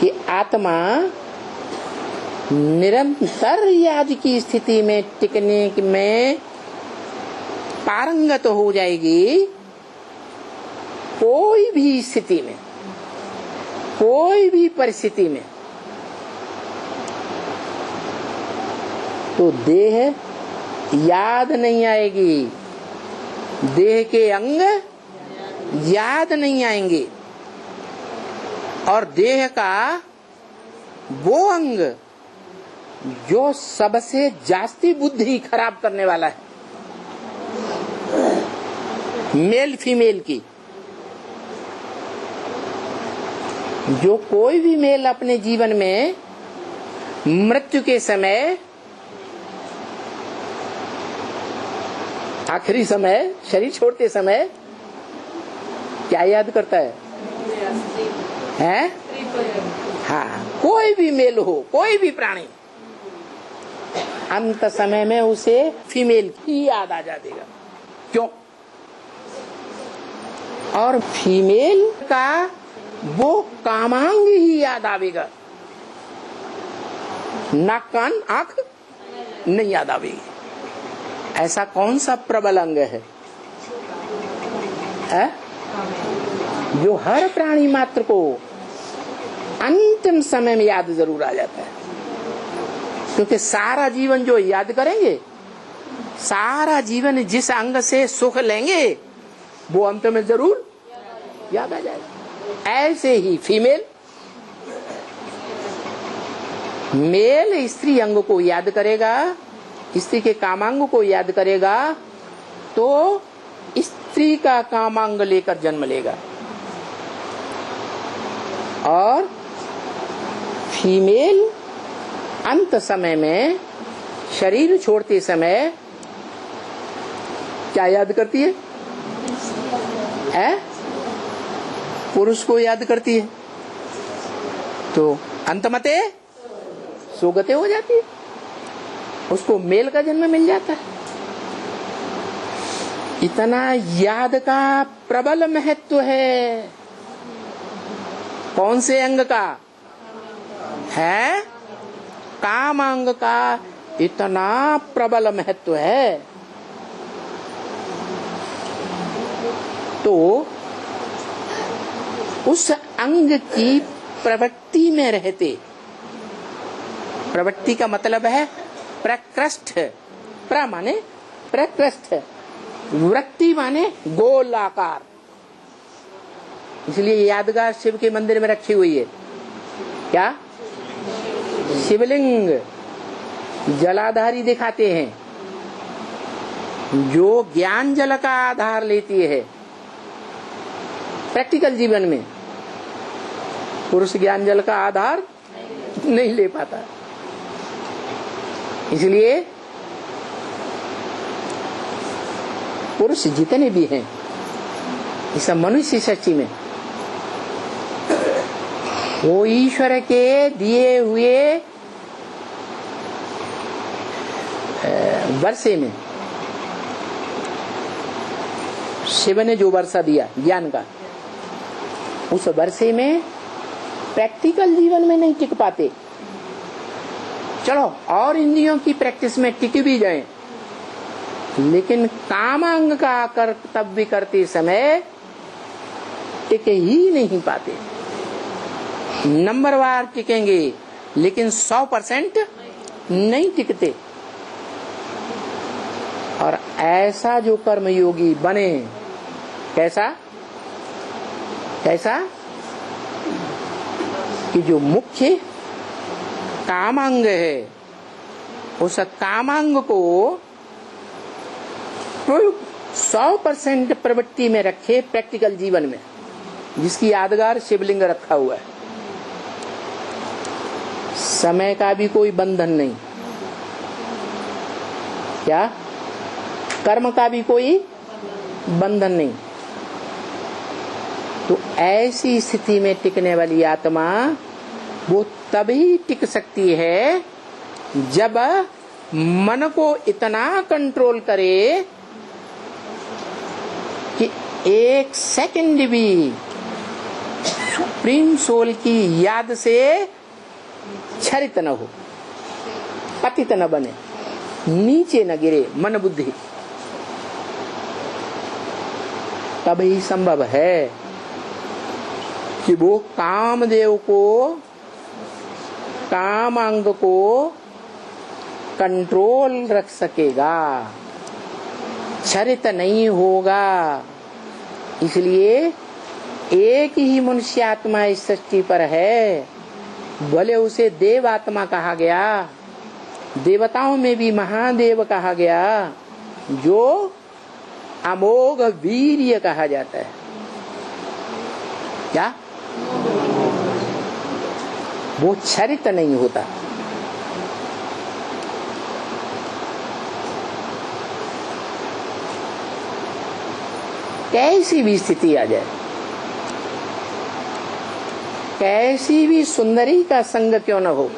कि आत्मा निरंतर याद की स्थिति में टिकने में पारंगत हो जाएगी। कोई भी स्थिति में, कोई भी परिस्थिति में, तो देह याद नहीं आएगी, देह के अंग याद नहीं आएंगे, और देह का वो अंग जो सबसे जास्ती बुद्धि खराब करने वाला है, मेल फीमेल की, जो कोई भी मेल अपने जीवन में मृत्यु के समय, आखिरी समय, शरीर छोड़ते समय क्या याद करता है? हैं? हाँ, कोई भी मेल हो, कोई भी प्राणी, अंत समय में उसे फीमेल की याद आ जाएगा। क्यों? और फीमेल का वो कामांग ही याद आवेगा, नाक कान आंख नहीं याद आवेगी। ऐसा कौन सा प्रबल अंग है जो हर प्राणी मात्र को अंतिम समय में याद जरूर आ जाता है? क्योंकि सारा जीवन जो याद करेंगे, सारा जीवन जिस अंग से सुख लेंगे, वो अंत में जरूर याद आ जाएगा। ऐसे ही फीमेल, मेल स्त्री अंग को याद करेगा, स्त्री के कामांग को याद करेगा, तो स्त्री का कामांग लेकर जन्म लेगा। और फीमेल अंत समय में, शरीर छोड़ते समय क्या याद करती है? पुरुष को याद करती है। तो अंतमते सुगते हो जाती है, उसको मेल का जन्म मिल जाता है। इतना याद का प्रबल महत्व है। कौन से अंग का है? काम अंग का इतना प्रबल महत्व है। तो उस अंग की प्रवृत्ति में रहते, प्रवृत्ति का मतलब है प्रकृष्ट, प्र माने प्रकृष्ट, वृत्ति माने गोलाकार। इसलिए यादगार शिव के मंदिर में रखी हुई है। क्या? शिवलिंग जलाधारी दिखाते हैं, जो ज्ञान जल का आधार लेती है। प्रैक्टिकल जीवन में पुरुष ज्ञान जल का आधार नहीं ले पाता, इसलिए पुरुष जितने भी हैं इस मनुष्य सृष्टि में, वो ईश्वर के दिए हुए वर्षे में, शिव ने जो वर्षा दिया ज्ञान का, उस वर्षे में प्रैक्टिकल जीवन में नहीं टिक पाते। चलो और इंद्रियों की प्रैक्टिस में टिक भी जाए, लेकिन कामांग का कर्तव्य करते समय टिक ही नहीं पाते। नंबरवार टिकेंगे, लेकिन 100% नहीं टिकते। और ऐसा जो कर्मयोगी बने, कैसा कैसा कि जो मुख्य कामांग है, उस कामांग को 100% प्रवृत्ति में रखे प्रैक्टिकल जीवन में, जिसकी यादगार शिवलिंग रखा हुआ है। समय का भी कोई बंधन नहीं, क्या? कर्म का भी कोई बंधन नहीं। तो ऐसी स्थिति में टिकने वाली आत्मा वो तभी टिक सकती है जब मन को इतना कंट्रोल करे कि एक सेकंड भी सुप्रीम सोल की याद से क्षरित न हो, पतित न बने, नीचे न गिरे मन बुद्धि, तब ही संभव है कि वो कामदेव को, काम अंग को कंट्रोल रख सकेगा, क्षरित नहीं होगा। इसलिए एक ही मनुष्य आत्मा इस सृष्टि पर है, भले उसे देव आत्मा कहा गया, देवताओं में भी महादेव कहा गया, जो अमोघ वीर्य कहा जाता है। क्या वो क्षरित नहीं होता। कैसी भी स्थिति आ जाए, कैसी भी सुंदरी का संग क्यों न हो,